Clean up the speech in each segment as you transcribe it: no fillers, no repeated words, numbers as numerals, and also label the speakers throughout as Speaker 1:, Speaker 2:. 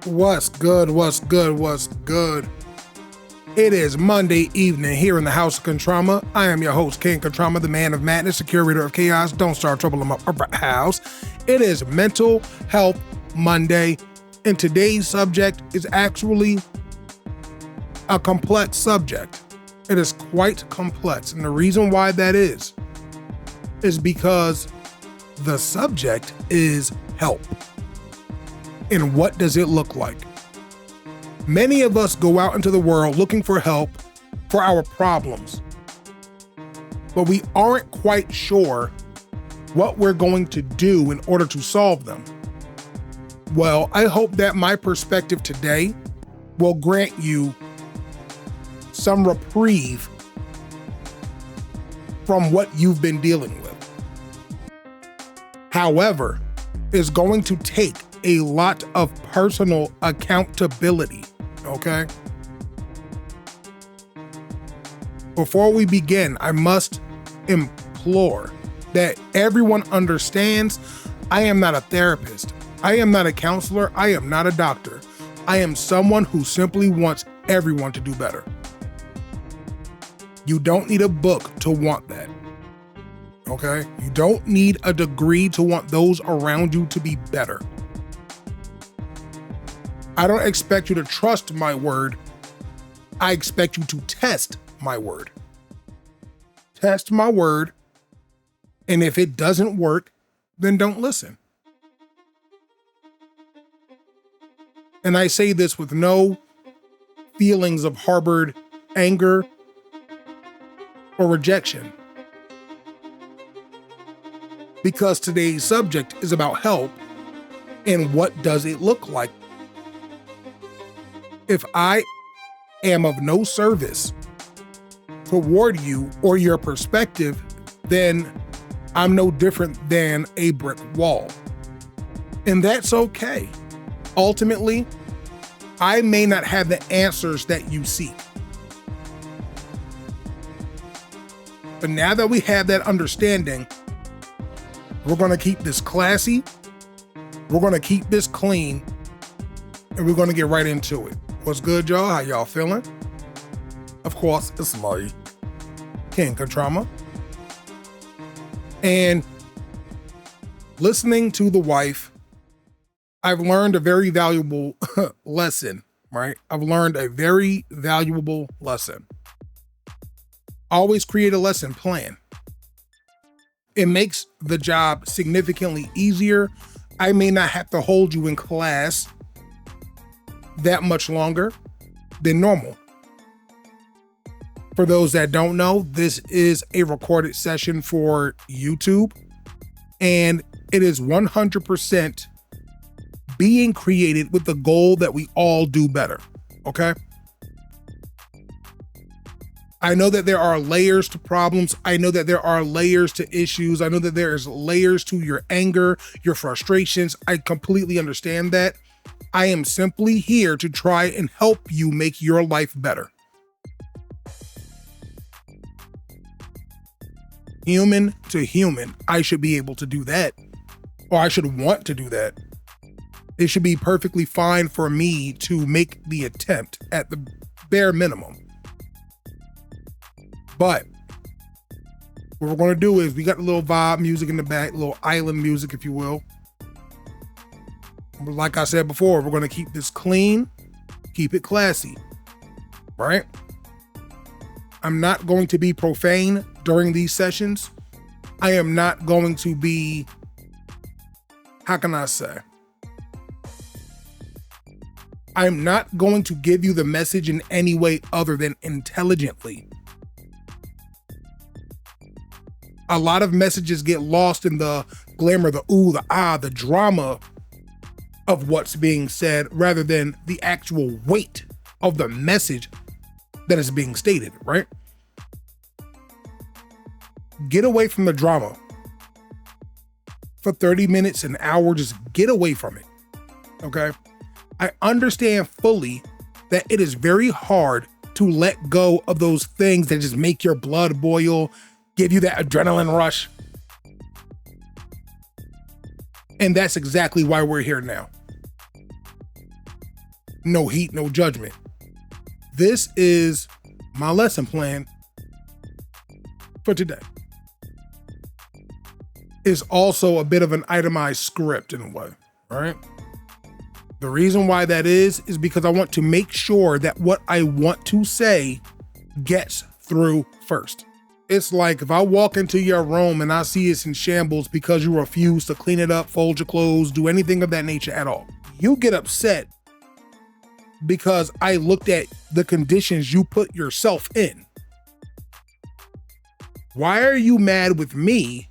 Speaker 1: What's good? What's good? What's good? It is Monday evening here in the House of Contrama. I am your host, King Contrama, the man of madness, the curator of chaos. Don't start trouble in my house. It is Mental Health Monday, and today's subject is actually a complex subject. It is quite complex, and the reason why that is because the subject is help. And what does it look like? Many of us go out into the world looking for help for our problems, but we aren't quite sure what we're going to do in order to solve them. Well, I hope that my perspective today will grant you some reprieve from what you've been dealing with. However, it's going to take a lot of personal accountability, okay? Before we begin, I must implore that everyone understands I am not a therapist. I am not a counselor. I am not a doctor. I am someone who simply wants everyone to do better. You don't need a book to want that, okay? You don't need a degree to want those around you to be better. I don't expect you to trust my word. I expect you to test my word. Test my word, and if it doesn't work, then don't listen. And I say this with no feelings of harbored anger or rejection, because today's subject is about help and what does it look like. If I am of no service toward you or your perspective, then I'm no different than a brick wall. And that's okay. Ultimately, I may not have the answers that you seek. But now that we have that understanding, we're going to keep this classy, we're going to keep this clean, and we're going to get right into it. What's good, y'all? How y'all feeling? Of course, it's Murray, King Contrama. And listening to the wife, I've learned a very valuable lesson, right? I've learned a very valuable lesson. Always create a lesson plan. It makes the job significantly easier. I may not have to hold you in class that much longer than normal. For those that don't know, this is a recorded session for YouTube, and it is 100% being created with the goal that we all do better, okay? I know that there are layers to problems. I know that there are layers to issues. I know that there's layers to your anger, your frustrations. I completely understand that. I am simply here to try and help you make your life better. Human to human, I should be able to do that, or I should want to do that. It should be perfectly fine for me to make the attempt at the bare minimum. But what we're going to do is we got a little vibe music in the back, a little island music, if you will. Like I said before, we're going to keep this clean, keep it classy, right? I'm not going to be profane during these sessions. I am not going to be, how can I say? I'm not going to give you the message in any way other than intelligently. A lot of messages get lost in the glamour, the ooh, the ah, the drama of what's being said rather than the actual weight of the message that is being stated, right? Get away from the drama. For 30 minutes, an hour, just get away from it, okay? I understand fully that it is very hard to let go of those things that just make your blood boil, give you that adrenaline rush. And that's exactly why we're here now. no heat, no judgment. This is my lesson plan for today. It's also a bit of an itemized script in a way, all right? The reason why that is because I want to make sure that what I want to say gets through first. It's like if I walk into your room and I see it's in shambles because you refuse to clean it up, fold your clothes, do anything of that nature at all. You get upset because I looked at the conditions you put yourself in. Why are you mad with me?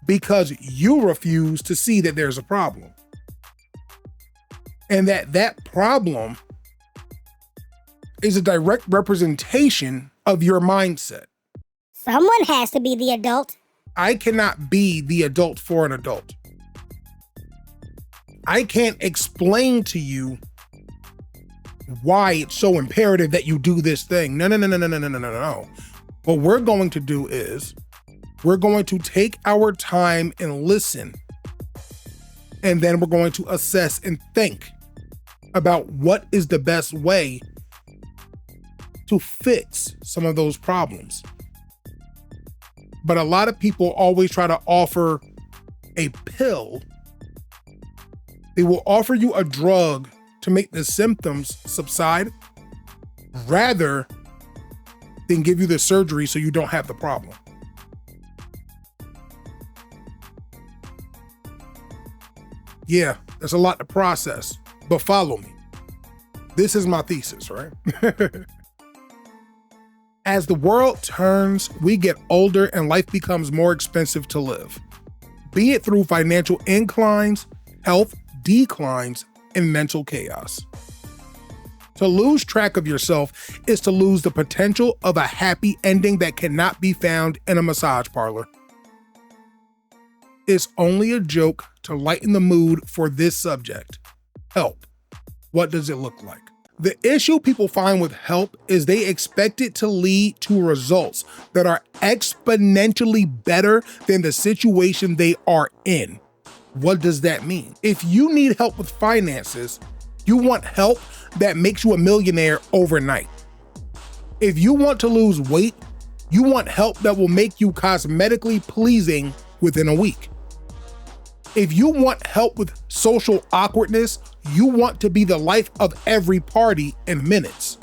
Speaker 1: Because you refuse to see that there's a problem. And that problem is a direct representation of your mindset.
Speaker 2: Someone has to be the adult.
Speaker 1: I cannot be the adult for an adult. I can't explain to you why it's so imperative that you do this thing. No. What we're going to do is we're going to take our time and listen. And then we're going to assess and think about what is the best way to fix some of those problems. But a lot of people always try to offer a pill. They will offer you a drug to make the symptoms subside rather than give you the surgery so you don't have the problem. Yeah, there's a lot to process, but follow me. This is my thesis, right? As the world turns, we get older and life becomes more expensive to live, be it through financial inclines, health declines, and mental chaos. To lose track of yourself is to lose the potential of a happy ending that cannot be found in a massage parlor. It's only a joke to lighten the mood for this subject. Help. What does it look like? The issue people find with help is they expect it to lead to results that are exponentially better than the situation they are in. What does that mean? If you need help with finances, you want help that makes you a millionaire overnight. If you want to lose weight, you want help that will make you cosmetically pleasing within a week. If you want help with social awkwardness, you want to be the life of every party in minutes.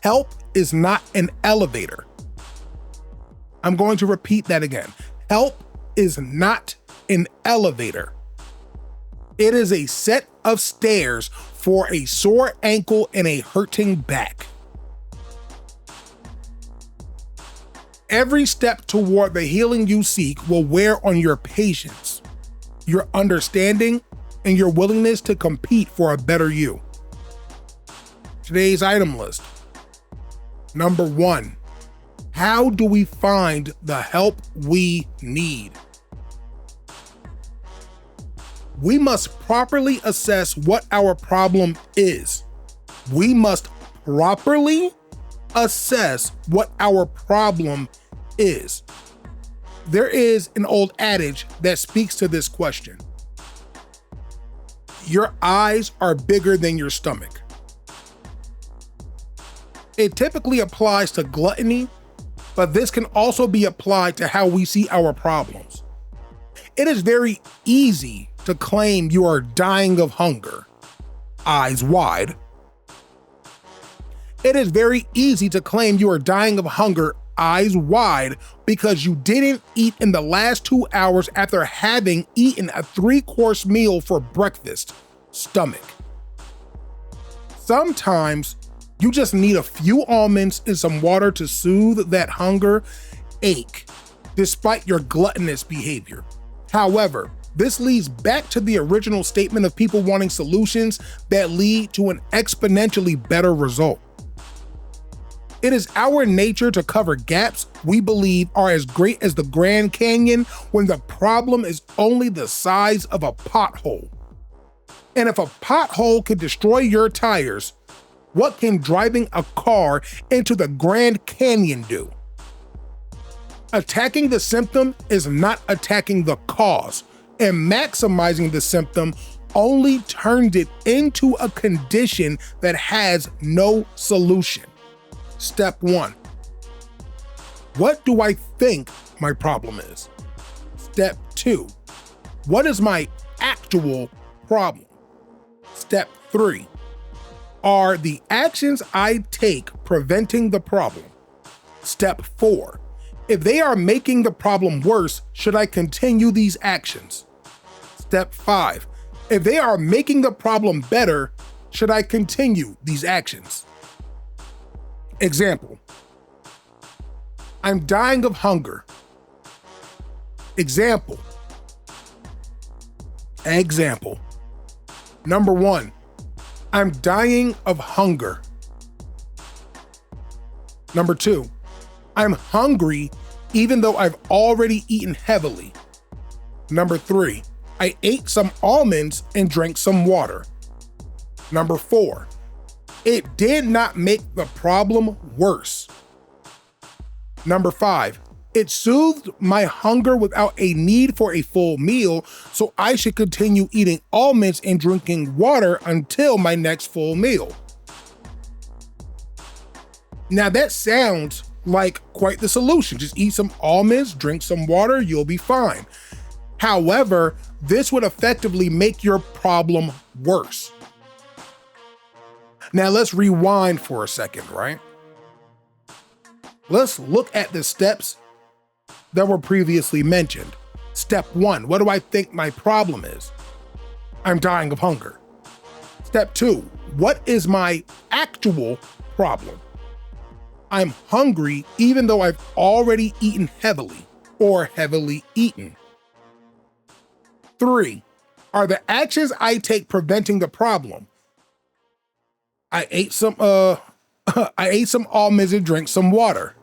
Speaker 1: Help is not an elevator. I'm going to repeat that again. Help is not an elevator. It is a set of stairs for a sore ankle and a hurting back. Every step toward the healing you seek will wear on your patience, your understanding, and your willingness to compete for a better you. Today's item list. Number 1, how do we find the help we need? We must properly assess what our problem is. We must properly assess what our problem is. There is an old adage that speaks to this question. Your eyes are bigger than your stomach. It typically applies to gluttony, but this can also be applied to how we see our problems. It is very easy to claim you are dying of hunger, eyes wide. It is very easy to claim you are dying of hunger, eyes wide, because you didn't eat in the last 2 hours after having eaten a 3-course meal for breakfast, stomach. Sometimes you just need a few almonds and some water to soothe that hunger ache, despite your gluttonous behavior. However, this leads back to the original statement of people wanting solutions that lead to an exponentially better result. It is our nature to cover gaps we believe are as great as the Grand Canyon when the problem is only the size of a pothole. And if a pothole could destroy your tires, what can driving a car into the Grand Canyon do? Attacking the symptom is not attacking the cause, and maximizing the symptom only turned it into a condition that has no solution. Step 1. What do I think my problem is? Step 2. What is my actual problem? Step 3. Are the actions I take preventing the problem? Step 4. If they are making the problem worse, should I continue these actions? Step 5. If they are making the problem better, should I continue these actions? Example. I'm dying of hunger. Example. Number 1. I'm dying of hunger. Number 2. I'm hungry even though I've already eaten heavily. Number 3. I ate some almonds and drank some water. Number 4. It did not make the problem worse. Number 5. It soothed my hunger without a need for a full meal, so I should continue eating almonds and drinking water until my next full meal. Now that sounds like quite the solution. Just eat some almonds, drink some water, you'll be fine. However, this would effectively make your problem worse. Now let's rewind for a second, right? Let's look at the steps that were previously mentioned. Step 1, what do I think my problem is? I'm dying of hunger. Step 2, what is my actual problem? I'm hungry even though I've already eaten heavily or heavily eaten. 3, are the actions I take preventing the problem? I ate some almonds and drank some water.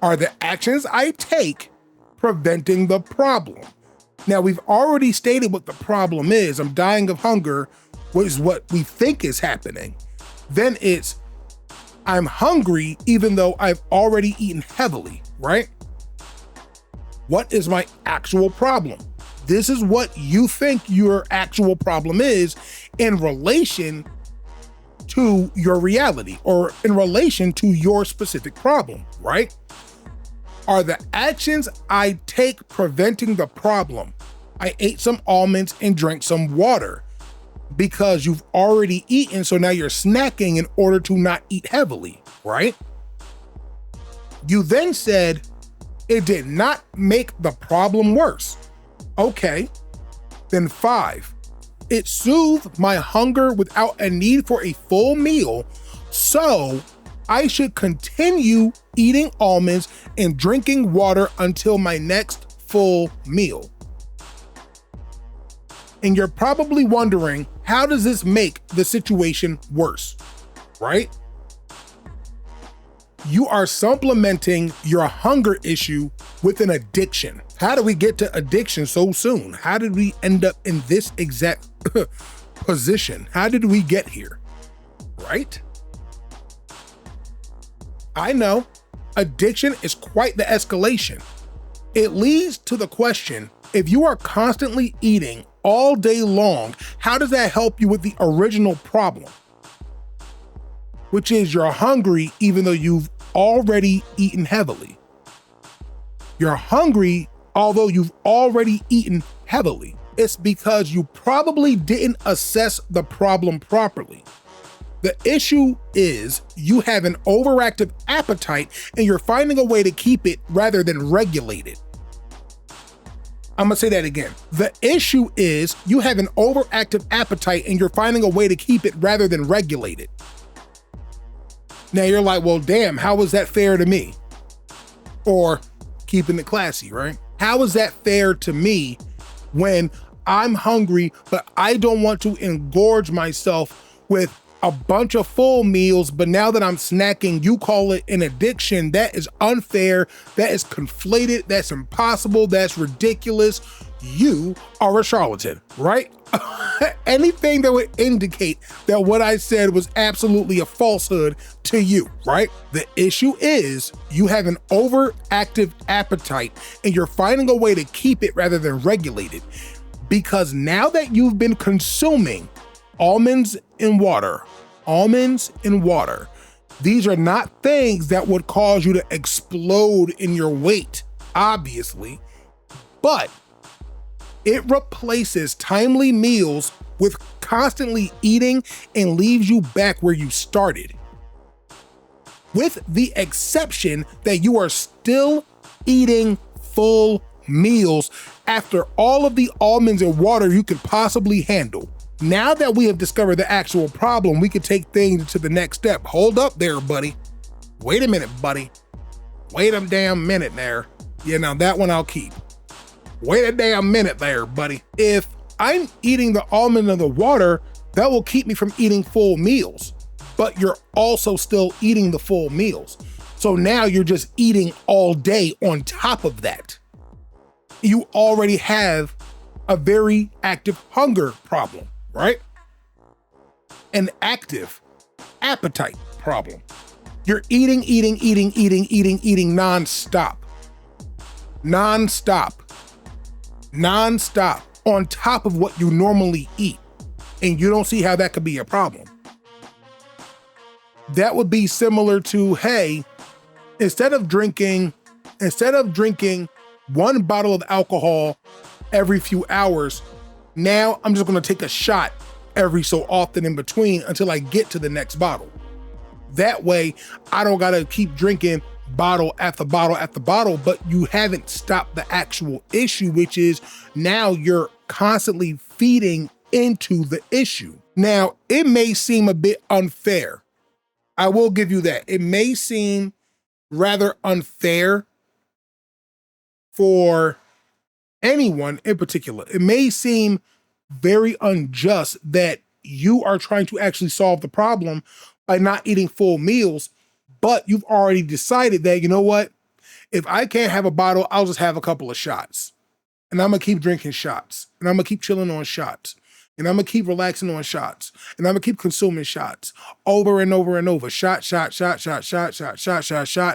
Speaker 1: Are the actions I take preventing the problem? Now, we've already stated what the problem is. I'm dying of hunger, which is what we think is happening. Then it's, I'm hungry even though I've already eaten heavily, right? What is my actual problem? This is what you think your actual problem is in relation to your reality or in relation to your specific problem, right? Are the actions I take preventing the problem? I ate some almonds and drank some water because you've already eaten, so now you're snacking in order to not eat heavily, right? You then said it did not make the problem worse. Okay, then 5. It soothed my hunger without a need for a full meal, so I should continue eating almonds and drinking water until my next full meal. And you're probably wondering, how does this make the situation worse, right? You are supplementing your hunger issue with an addiction. How did we get to addiction so soon? How did we end up in this exact position? How did we get here, right? I know, addiction is quite the escalation. It leads to the question, if you are constantly eating all day long, how does that help you with the original problem? Which is you're hungry even though you've already eaten heavily. You're hungry although you've already eaten heavily. It's because you probably didn't assess the problem properly. The issue is you have an overactive appetite and you're finding a way to keep it rather than regulate it. I'm gonna say that again. The issue is you have an overactive appetite and you're finding a way to keep it rather than regulate it. Now you're like, well, damn, how is that fair to me? Or keeping it classy, right? How is that fair to me when I'm hungry, but I don't want to engorge myself with a bunch of full meals, but now that I'm snacking, you call it an addiction? That is unfair. That is conflated. That's impossible. That's ridiculous. You are a charlatan, right? Anything that would indicate that what I said was absolutely a falsehood to you, right? The issue is you have an overactive appetite and you're finding a way to keep it rather than regulate it. Because now that you've been consuming almonds in water, these are not things that would cause you to explode in your weight, obviously, but it replaces timely meals with constantly eating and leaves you back where you started. With the exception that you are still eating full meals after all of the almonds and water you could possibly handle. Now that we have discovered the actual problem, we can take things to the next step. Hold up there, buddy. Wait a minute, buddy. Wait a damn minute there. Yeah, now that one I'll keep. Wait a damn minute there, buddy. If I'm eating the almond and the water, that will keep me from eating full meals, but you're also still eating the full meals. So now you're just eating all day on top of that. You already have a very active hunger problem, right? An active appetite problem. You're eating nonstop on top of what you normally eat. And you don't see how that could be a problem. That would be similar to, hey, instead of drinking one bottle of alcohol every few hours, now I'm just gonna take a shot every so often in between until I get to the next bottle. That way, I don't gotta keep drinking bottle after bottle after bottle, but you haven't stopped the actual issue, which is now you're constantly feeding into the issue. Now, it may seem a bit unfair. I will give you that. It may seem rather unfair for anyone in particular. It may seem very unjust that you are trying to actually solve the problem by not eating full meals, but you've already decided that, you know what? If I can't have a bottle, I'll just have a couple of shots. And I'm gonna keep drinking shots. And I'm gonna keep chilling on shots. And I'm gonna keep relaxing on shots. And I'm gonna keep consuming shots over and over and over. Shot,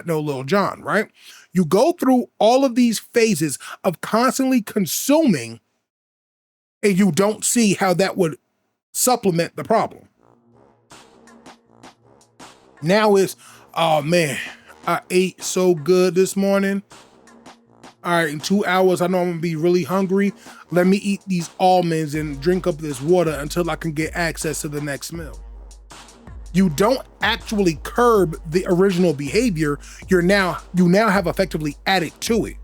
Speaker 1: no Lil Jon, right? You go through all of these phases of constantly consuming and you don't see how that would supplement the problem. Now it's, oh man, I ate so good this morning. All right, in 2 hours, I know I'm gonna be really hungry. Let me eat these almonds and drink up this water until I can get access to the next meal. You don't actually curb the original behavior. You now have effectively added to it.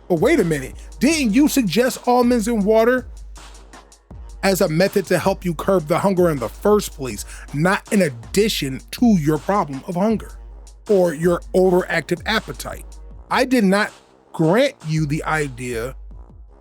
Speaker 1: But wait a minute, didn't you suggest almonds and water as a method to help you curb the hunger in the first place, not in addition to your problem of hunger or your overactive appetite? I did not grant you the idea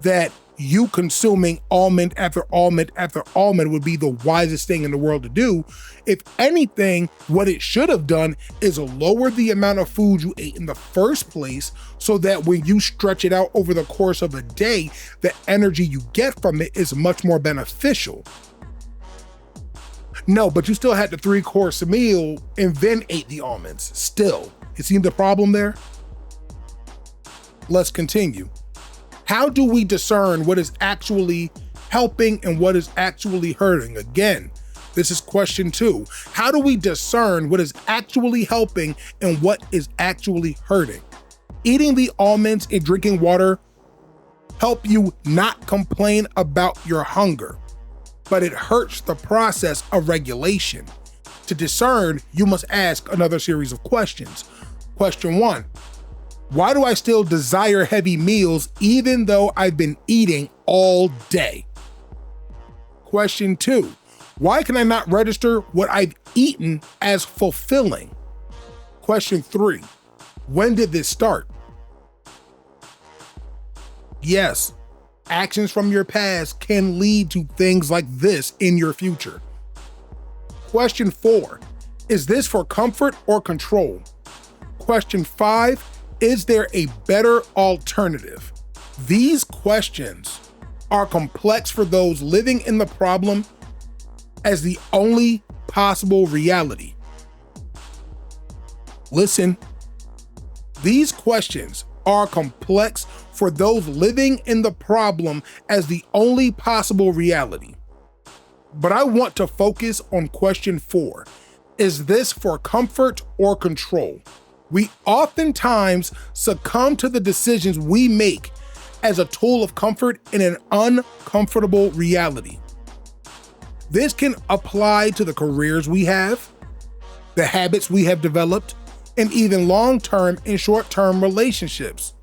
Speaker 1: that you consuming almond after almond after almond would be the wisest thing in the world to do. If anything, what it should have done is lower the amount of food you ate in the first place so that when you stretch it out over the course of a day, the energy you get from it is much more beneficial. No, but you still had the 3-course meal and then ate the almonds. Still, you see the problem there? Let's continue. How do we discern what is actually helping and what is actually hurting? Again, this is question 2. How do we discern what is actually helping and what is actually hurting? Eating the almonds and drinking water help you not complain about your hunger, but it hurts the process of regulation. To discern, you must ask another series of questions. Question 1. Why do I still desire heavy meals even though I've been eating all day? Question 2, why can I not register what I've eaten as fulfilling? Question 3, when did this start? Yes, actions from your past can lead to things like this in your future. Question 4, is this for comfort or control? Question 5, is there a better alternative? These questions are complex for those living in the problem as the only possible reality. Listen, these questions are complex for those living in the problem as the only possible reality. But I want to focus on question 4. Is this for comfort or control? We oftentimes succumb to the decisions we make as a tool of comfort in an uncomfortable reality. This can apply to the careers we have, the habits we have developed, and even long-term and short-term relationships.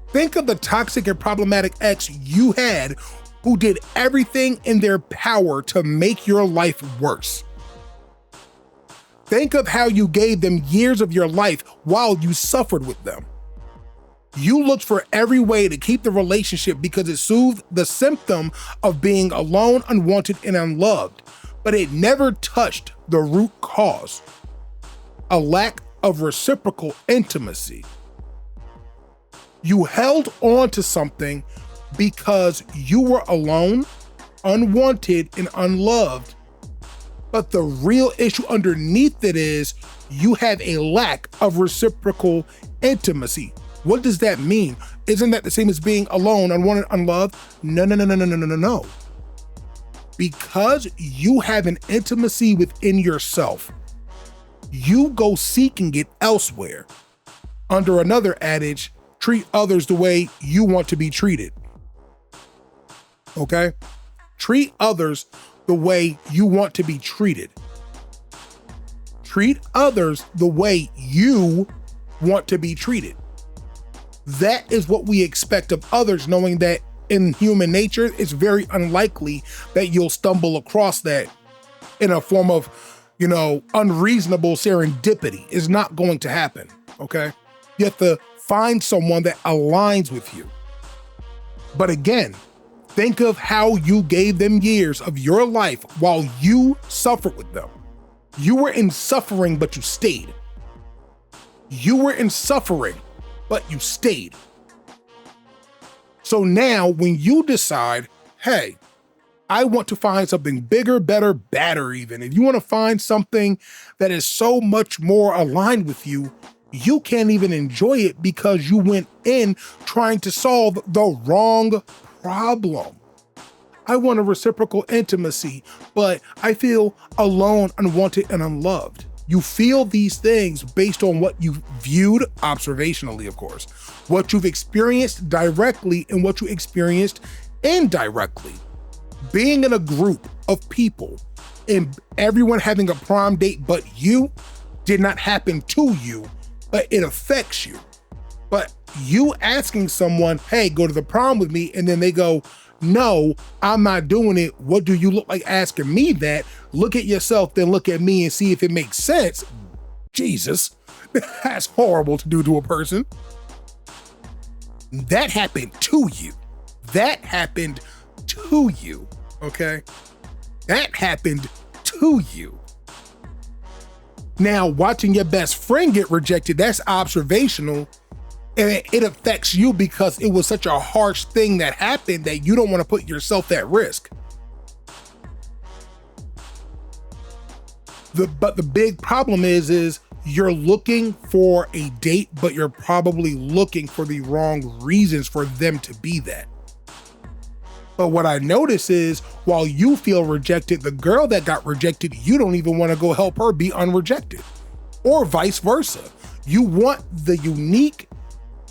Speaker 1: Think of the toxic and problematic ex you had who did everything in their power to make your life worse. Think of how you gave them years of your life while you suffered with them. You looked for every way to keep the relationship because it soothed the symptom of being alone, unwanted, and unloved, but it never touched the root cause: a lack of reciprocal intimacy. You held on to something because you were alone, unwanted, and unloved. But the real issue underneath it is you have a lack of reciprocal intimacy. What does that mean? Isn't that the same as being alone, unwanted, unloved? No. Because you have an intimacy within yourself, you go seeking it elsewhere. Under another adage, treat others the way you want to be treated. Okay? Treat others the way you want to be treated. Treat others the way you want to be treated. That is what we expect of others, knowing that in human nature, it's very unlikely that you'll stumble across that in a form of, unreasonable serendipity. It's not going to happen, okay? You have to find someone that aligns with you. But again, think of how you gave them years of your life while you suffered with them. You were in suffering, but you stayed. You were in suffering, but you stayed. So now when you decide, hey, I want to find something bigger, better, badder even. If you want to find something that is so much more aligned with you, you can't even enjoy it because you went in trying to solve the wrong problem. I want a reciprocal intimacy, but I feel alone, unwanted, and unloved. You feel these things based on what you've viewed, observationally, of course, what you've experienced directly and what you experienced indirectly. Being in a group of people and everyone having a prom date but you did not happen to you, but it affects you. But you asking someone, hey, go to the prom with me, and then they go, no, I'm not doing it. What do you look like asking me that? Look at yourself, then look at me and see if it makes sense. Jesus, that's horrible to do to a person. That happened to you. That happened to you, okay? That happened to you. Now, watching your best friend get rejected, that's observational. And it affects you because it was such a harsh thing that happened that you don't want to put yourself at risk. But the big problem is you're looking for a date, but you're probably looking for the wrong reasons for them to be that. But what I notice is while you feel rejected, the girl that got rejected, you don't even want to go help her be unrejected, or vice versa. You want the unique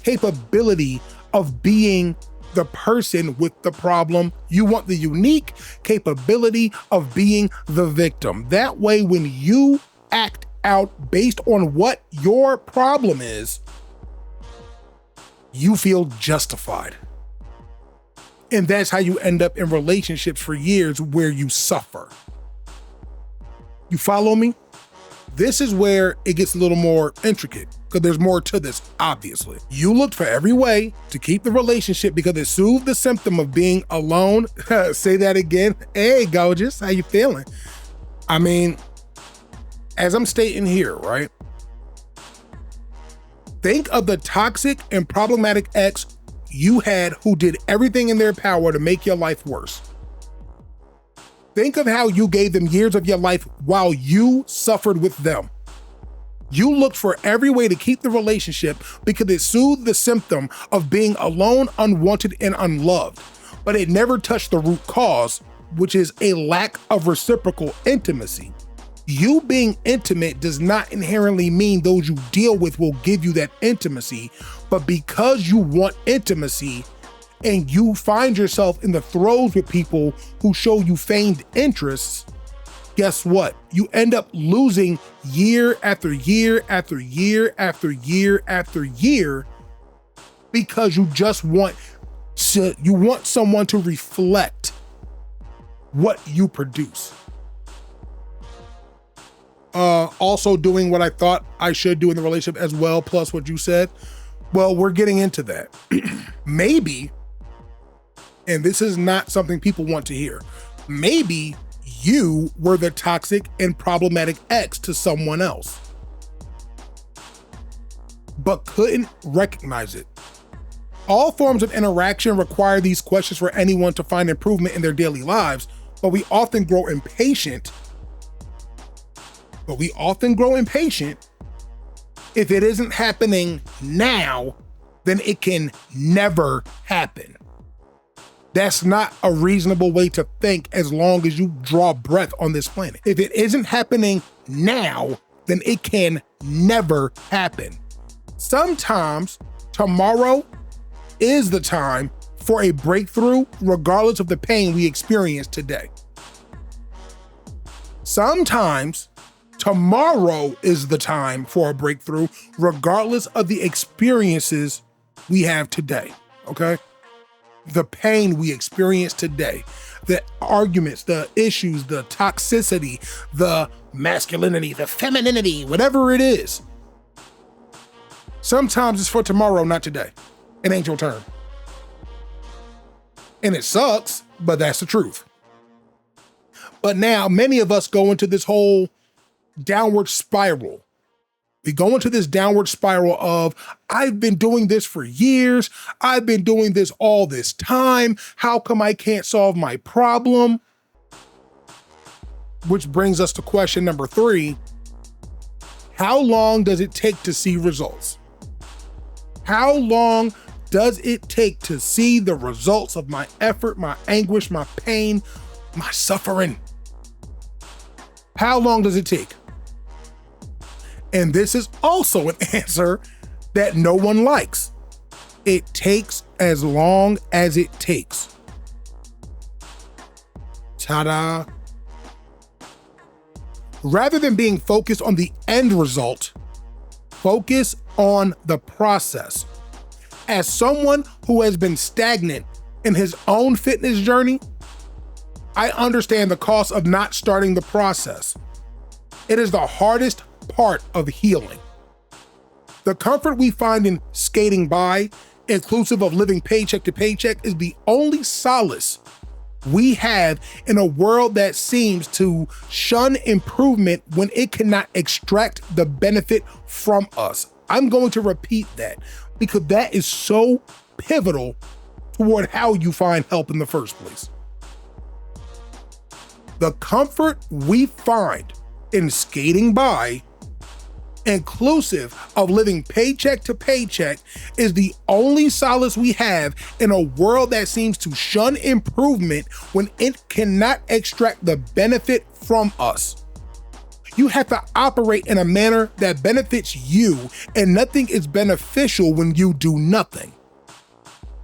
Speaker 1: capability of being the person with the problem. You want the unique capability of being the victim. That way, when you act out based on what your problem is, you feel justified. And that's how you end up in relationships for years where you suffer. You follow me? This is where it gets a little more intricate because there's more to this, obviously. You looked for every way to keep the relationship because it soothed the symptom of being alone. Say that again. Hey, gorgeous, how you feeling? I mean, as I'm stating here, right? Think of the toxic and problematic ex you had who did everything in their power to make your life worse. Think of how you gave them years of your life while you suffered with them. You looked for every way to keep the relationship because it soothed the symptom of being alone, unwanted, and unloved. But it never touched the root cause, which is a lack of reciprocal intimacy. You being intimate does not inherently mean those you deal with will give you that intimacy, but because you want intimacy and you find yourself in the throes with people who show you feigned interests, guess what? You end up losing year after year after year after year after year because you just want someone to reflect what you produce. Also doing what I thought I should do in the relationship as well, plus what you said. Well, we're getting into that. Maybe, and this is not something people want to hear, maybe you were the toxic and problematic ex to someone else, but couldn't recognize it. All forms of interaction require these questions for anyone to find improvement in their daily lives, but we often grow impatient if it isn't happening now, then it can never happen. That's not a reasonable way to think as long as you draw breath on this planet. If it isn't happening now, then it can never happen. Sometimes tomorrow is the time for a breakthrough, regardless of the pain we experience today. Sometimes tomorrow is the time for a breakthrough, regardless of the experiences we have today, okay? The pain we experience today, the arguments, the issues, the toxicity, the masculinity, the femininity, whatever it is. Sometimes it's for tomorrow, not today. It ain't your turn. And it sucks, but that's the truth. But now many of us go into this whole downward spiral. We go into this downward spiral of, I've been doing this for years. I've been doing this all this time. How come I can't solve my problem? Which brings us to question number 3. How long does it take to see results? How long does it take to see the results of my effort, my anguish, my pain, my suffering? How long does it take? And this is also an answer that no one likes. It takes as long as it takes. Ta-da. Rather than being focused on the end result, focus on the process. As someone who has been stagnant in his own fitness journey, I understand the cost of not starting the process. It is the hardest part of healing. The comfort we find in skating by, inclusive of living paycheck to paycheck, is the only solace we have in a world that seems to shun improvement when it cannot extract the benefit from us. I'm going to repeat that because that is so pivotal toward how you find help in the first place. The comfort we find in skating by, inclusive of living paycheck to paycheck, is the only solace we have in a world that seems to shun improvement when it cannot extract the benefit from us. You have to operate in a manner that benefits you, and nothing is beneficial when you do nothing.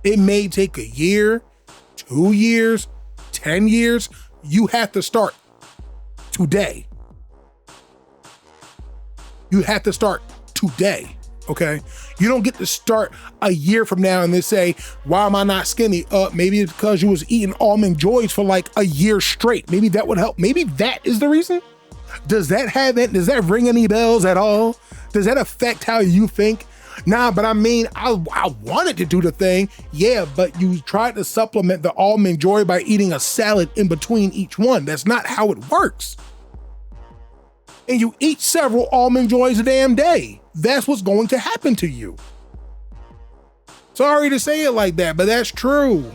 Speaker 1: It may take a year, 2 years, 10 years. You have to start today. You have to start today, okay? You don't get to start a year from now and then say, why am I not skinny? Maybe it's because you was eating Almond Joys for like a year straight. Maybe that would help. Maybe that is the reason. Does that ring any bells at all? Does that affect how you think? Nah, but I mean, I wanted to do the thing. Yeah, but you tried to supplement the Almond Joy by eating a salad in between each one. That's not how it works. And you eat several Almond Joys a damn day. That's what's going to happen to you. Sorry to say it like that, but that's true.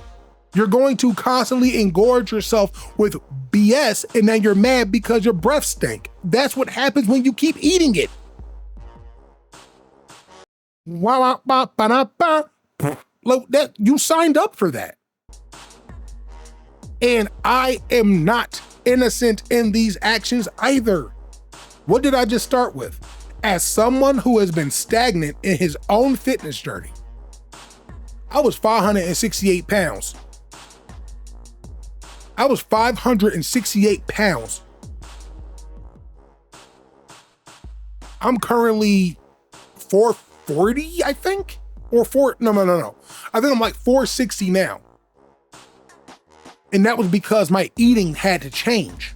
Speaker 1: You're going to constantly engorge yourself with BS, and then you're mad because your breath stink. That's what happens when you keep eating it. Wah, wah, ba, ba, da, ba. Like that, you signed up for that. And I am not innocent in these actions either. What did I just start with? As someone who has been stagnant in his own fitness journey, I was 568 pounds. I was 568 pounds. I'm currently 440, I think? Or no. I think I'm like 460 now. And that was because my eating had to change.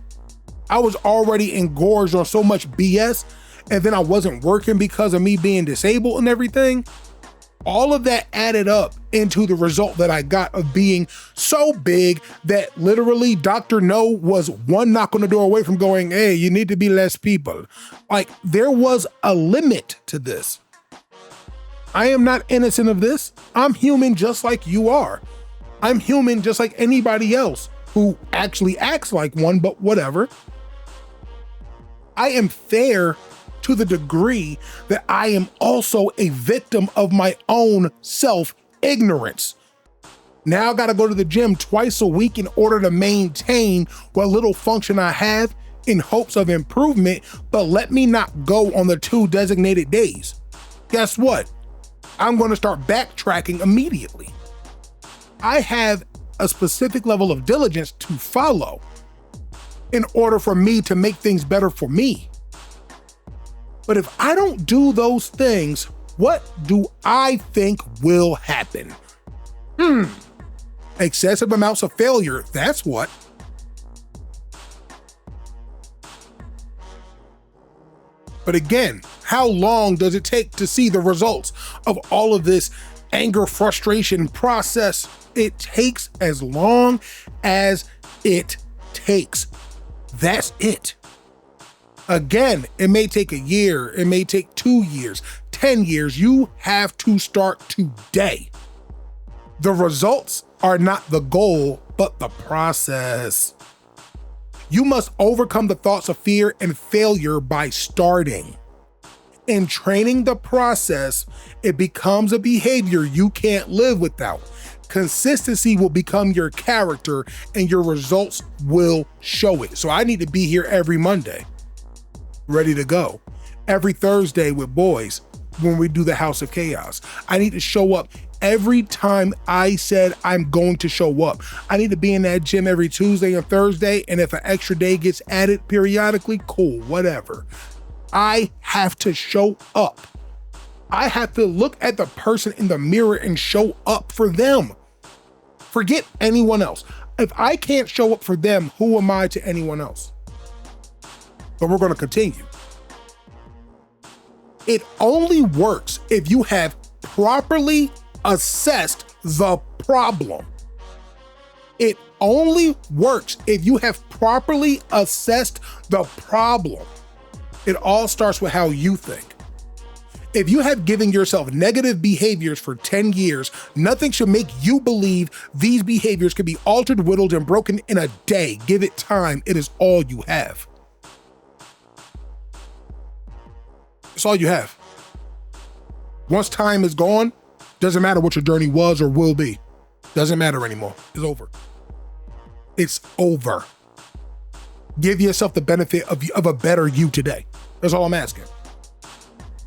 Speaker 1: I was already engorged on so much BS, and then I wasn't working because of me being disabled and everything. All of that added up into the result that I got of being so big that literally Dr. No was one knock on the door away from going, hey, you need to be less people. Like, there was a limit to this. I am not innocent of this. I'm human just like you are. I'm human just like anybody else who actually acts like one, but whatever. I am fair to the degree that I am also a victim of my own self-ignorance. Now I gotta go to the gym twice a week in order to maintain what little function I have in hopes of improvement, but let me not go on the 2 designated days. Guess what? I'm gonna start backtracking immediately. I have a specific level of diligence to follow in order for me to make things better for me. But if I don't do those things, what do I think will happen? Excessive amounts of failure, that's what. But again, how long does it take to see the results of all of this anger, frustration process? It takes as long as it takes. That's it. Again, it may take a year, it may take 2 years, 10 years. You have to start today. The results are not the goal, but the process. You must overcome the thoughts of fear and failure by starting. In training the process, it becomes a behavior you can't live without. Consistency will become your character and your results will show it. So I need to be here every Monday, ready to go. Every Thursday with boys when we do the House of Chaos. I need to show up every time I said I'm going to show up. I need to be in that gym every Tuesday and Thursday, and if an extra day gets added periodically, cool, whatever. I have to show up. I have to look at the person in the mirror and show up for them. Forget anyone else. If I can't show up for them, who am I to anyone else? But we're going to continue. It only works if you have properly assessed the problem. It only works if you have properly assessed the problem. It all starts with how you think. If you have given yourself negative behaviors for 10 years, nothing should make you believe these behaviors can be altered, whittled, and broken in a day. Give it time. It is all you have. It's all you have. Once time is gone, doesn't matter what your journey was or will be. Doesn't matter anymore. It's over. It's over. Give yourself the benefit of a better you today. That's all I'm asking.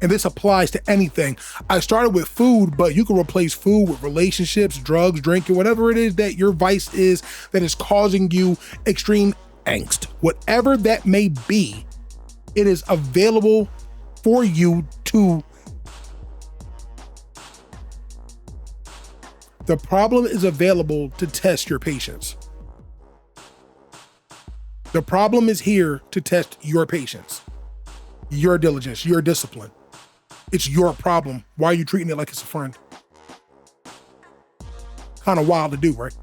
Speaker 1: And this applies to anything. I started with food, but you can replace food with relationships, drugs, drinking, whatever it is that your vice is that is causing you extreme angst. Whatever that may be, it is available for you to. The problem is available to test your patience. The problem is here to test your patience, your diligence, your discipline. It's your problem. Why are you treating it like it's a friend? Kind of wild to do, right?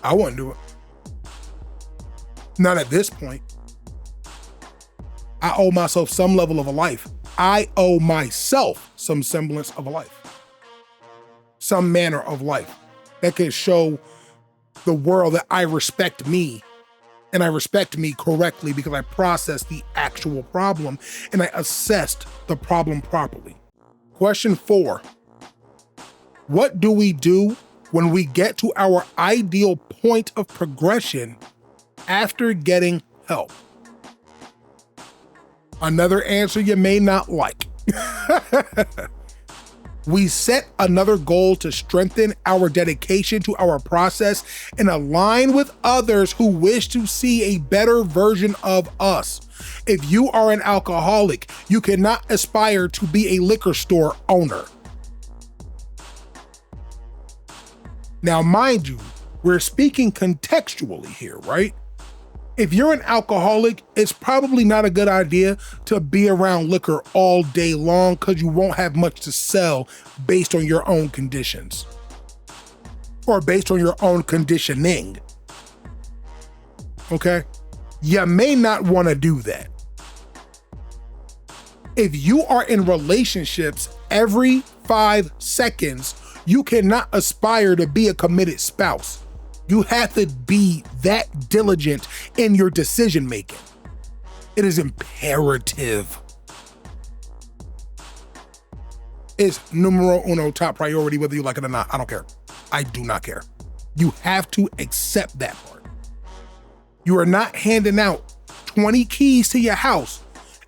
Speaker 1: I wouldn't do it. Not at this point. I owe myself some level of a life. I owe myself some semblance of a life. Some manner of life that can show the world that I respect me And I respect me correctly because I processed the actual problem and I assessed the problem properly. Question 4. What do we do when we get to our ideal point of progression after getting help? Another answer you may not like. We set another goal to strengthen our dedication to our process and align with others who wish to see a better version of us. If you are an alcoholic, you cannot aspire to be a liquor store owner. Now, mind you, we're speaking contextually here, right? If you're an alcoholic, it's probably not a good idea to be around liquor all day long because you won't have much to sell based on your own conditions or based on your own conditioning. Okay? You may not want to do that. If you are in relationships every 5 seconds, you cannot aspire to be a committed spouse. You have to be that diligent in your decision making. It is imperative. It's numero uno, top priority, whether you like it or not. I don't care. I do not care. You have to accept that part. You are not handing out 20 keys to your house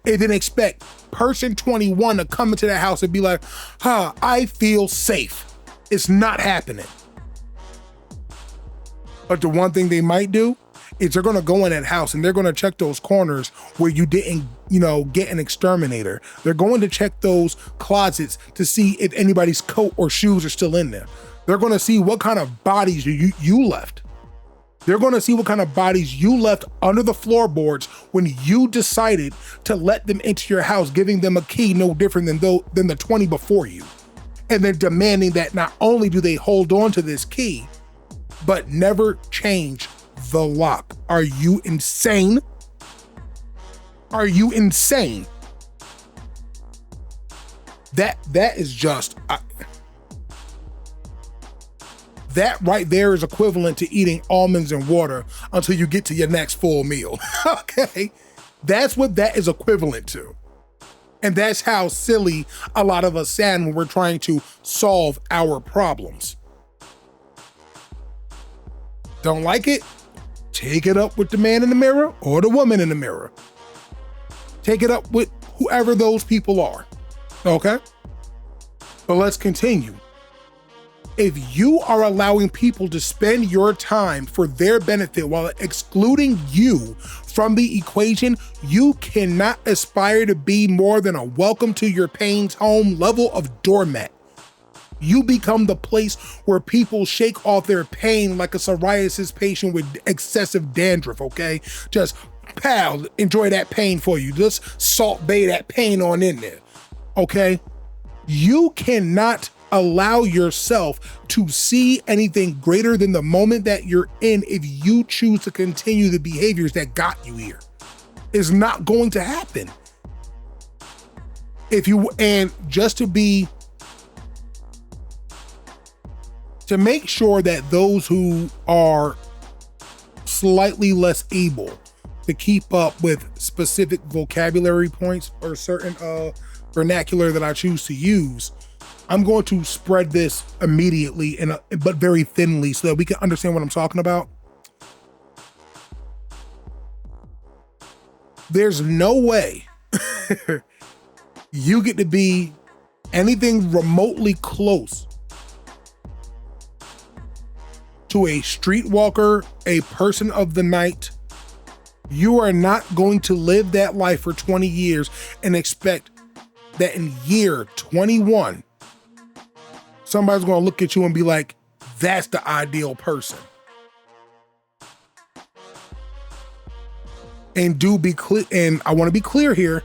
Speaker 1: and then expect person 21 to come into the house and be like, I feel safe. It's not happening. But the one thing they might do is they're gonna go in that house and they're gonna check those corners where you didn't, get an exterminator. They're going to check those closets to see if anybody's coat or shoes are still in there. They're gonna see what kind of bodies you left. They're gonna see what kind of bodies you left under the floorboards when you decided to let them into your house, giving them a key no different than the 20 before you. And then demanding that not only do they hold on to this key, but never change the lock. Are you insane? Are you insane? That is just, that right there is equivalent to eating almonds and water until you get to your next full meal. Okay? That's what that is equivalent to. And that's how silly a lot of us sound when we're trying to solve our problems. Don't like it? Take it up with the man in the mirror or the woman in the mirror. Take it up with whoever those people are. Okay? But let's continue. If you are allowing people to spend your time for their benefit while excluding you from the equation, you cannot aspire to be more than a welcome to your pain's home level of doormat. You become the place where people shake off their pain like a psoriasis patient with excessive dandruff, okay? Just, pal, enjoy that pain for you. Just Salt Bae that pain on in there, okay? You cannot allow yourself to see anything greater than the moment that you're in if you choose to continue the behaviors that got you here. It's not going to happen. And just to make sure that those who are slightly less able to keep up with specific vocabulary points or certain vernacular that I choose to use, I'm going to spread this immediately, but very thinly so that we can understand what I'm talking about. There's no way you get to be anything remotely close to a streetwalker, a person of the night. You are not going to live that life for 20 years and expect that in year 21, somebody's going to look at you and be like, that's the ideal person. And I want to be clear here.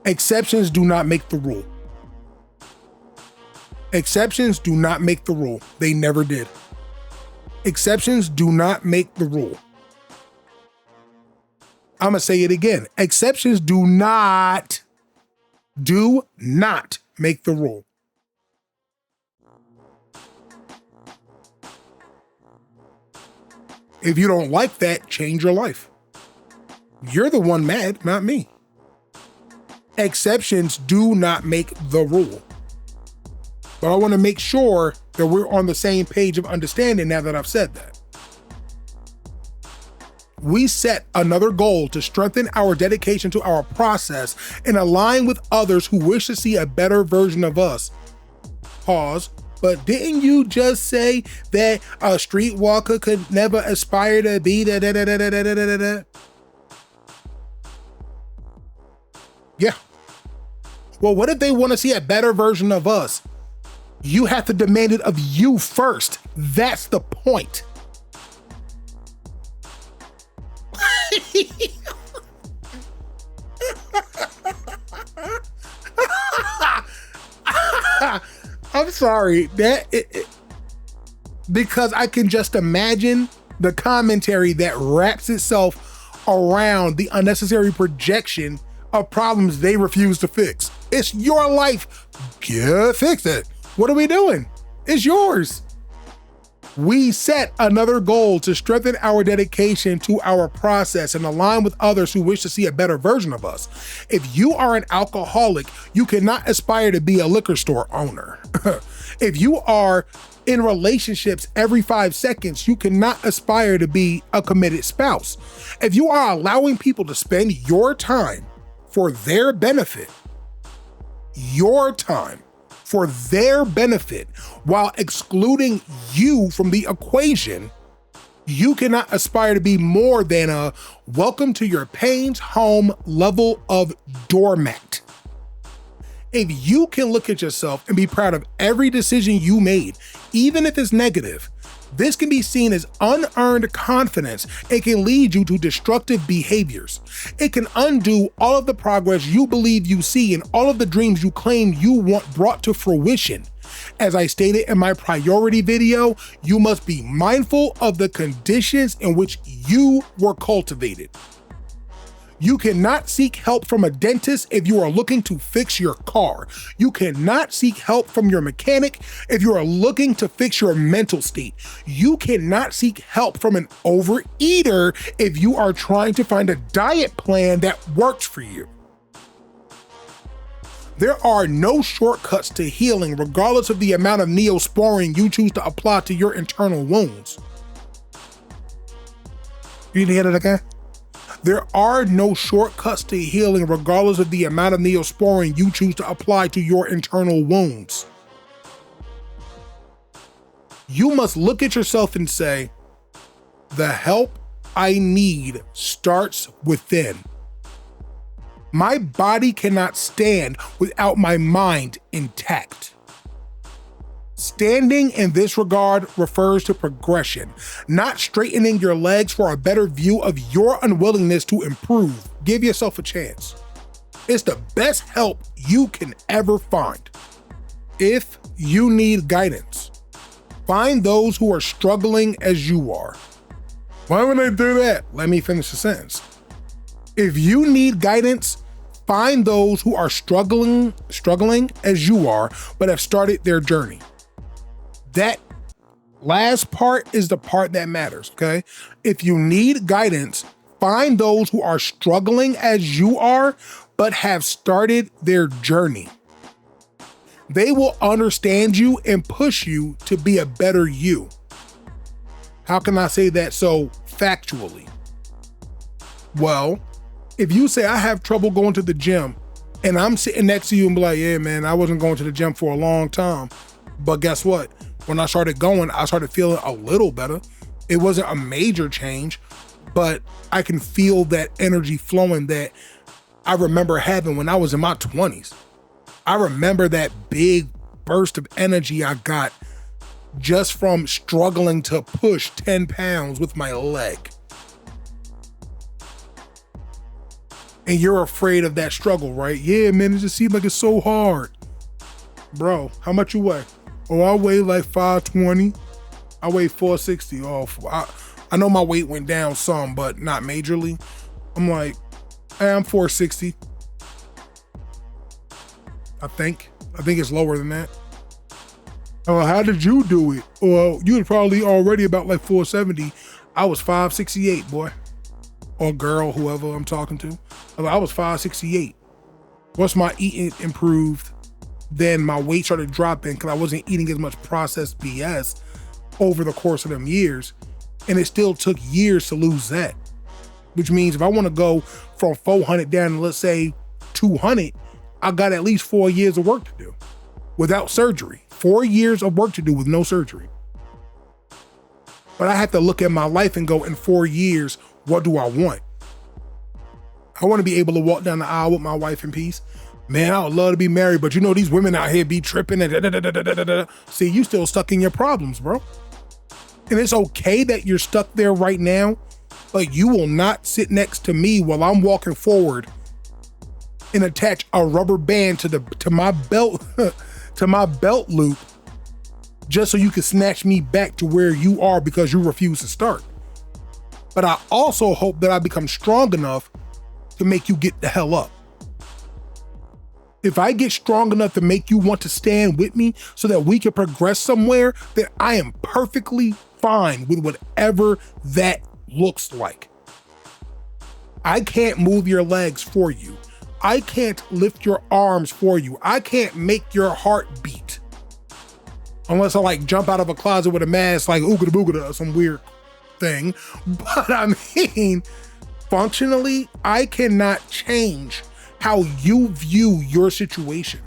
Speaker 1: Exceptions do not make the rule. Exceptions do not make the rule. They never did. Exceptions do not make the rule. I'm going to say it again. Exceptions do not make the rule. If you don't like that, change your life. You're the one mad, not me. Exceptions do not make the rule. But I want to make sure that we're on the same page of understanding now that I've said that. We set another goal to strengthen our dedication to our process and align with others who wish to see a better version of us. Pause. But didn't you just say that a streetwalker could never aspire to be da da da da da da da da? Yeah. Well, what if they want to see a better version of us? You have to demand it of you first. That's the point. I'm sorry because I can just imagine the commentary that wraps itself around the unnecessary projection of problems they refuse to fix. It's your life. Fix it. What are we doing? It's yours. We set another goal to strengthen our dedication to our process and align with others who wish to see a better version of us. If you are an alcoholic, you cannot aspire to be a liquor store owner. If you are in relationships every 5 seconds, you cannot aspire to be a committed spouse. If you are allowing people to spend your time for their benefit, your time for their benefit, while excluding you from the equation, you cannot aspire to be more than a welcome to your pain's home level of doormat. If you can look at yourself and be proud of every decision you made, even if it's negative, this can be seen as unearned confidence and can lead you to destructive behaviors. It can undo all of the progress you believe you see and all of the dreams you claim you want brought to fruition. As I stated in my priority video, you must be mindful of the conditions in which you were cultivated. You cannot seek help from a dentist if you are looking to fix your car. You cannot seek help from your mechanic if you are looking to fix your mental state. You cannot seek help from an overeater if you are trying to find a diet plan that works for you. There are no shortcuts to healing, regardless of the amount of neosporin you choose to apply to your internal wounds. You need to hear that again? There are no shortcuts to healing, regardless of the amount of neosporin you choose to apply to your internal wounds. You must look at yourself and say, the help I need starts within. My body cannot stand without my mind intact. Standing in this regard refers to progression, not straightening your legs for a better view of your unwillingness to improve. Give yourself a chance. It's the best help you can ever find. If you need guidance, find those who are struggling as you are. Why would I do that? Let me finish the sentence. If you need guidance, find those who are struggling as you are, but have started their journey. That last part is the part that matters, okay? If you need guidance, find those who are struggling as you are, but have started their journey. They will understand you and push you to be a better you. How can I say that so factually? Well, if you say I have trouble going to the gym and I'm sitting next to you and be like, yeah, man, I wasn't going to the gym for a long time, but guess what? When I started going, I started feeling a little better. It wasn't a major change, but I can feel that energy flowing that I remember having when I was in my 20s. I remember that big burst of energy I got just from struggling to push 10 pounds with my leg. And you're afraid of that struggle, right? Yeah, man, it just seems like it's so hard. Bro, how much you weigh? Oh, I weigh like 520. I weigh 460. Oh, I know my weight went down some, but not majorly. I'm like, hey, I'm 460. I think it's lower than that. Oh, how did you do it? Well, you were probably already about like 470. I was 5'68", boy. Or girl, whoever I'm talking to. I was 5'68". Once my eating improved, then my weight started dropping because I wasn't eating as much processed BS over the course of them years. And it still took years to lose that. Which means if I want to go from 400 down to, let's say, 200, I got at least 4 years of work to do without surgery. 4 years of work to do with no surgery. But I have to look at my life and go, in 4 years, what do I want? I want to be able to walk down the aisle with my wife in peace. Man, I would love to be married, but you know these women out here be tripping and da-da-da-da-da-da. See, you still stuck in your problems, bro. And it's okay that you're stuck there right now, but you will not sit next to me while I'm walking forward and attach a rubber band to my belt to my belt loop just so you can snatch me back to where you are because you refuse to start. But I also hope that I become strong enough to make you get the hell up. If I get strong enough to make you want to stand with me so that we can progress somewhere, then I am perfectly fine with whatever that looks like. I can't move your legs for you. I can't lift your arms for you. I can't make your heart beat. Unless I jump out of a closet with a mask like oogada boogada or some weird thing. But I mean, functionally, I cannot change how you view your situation.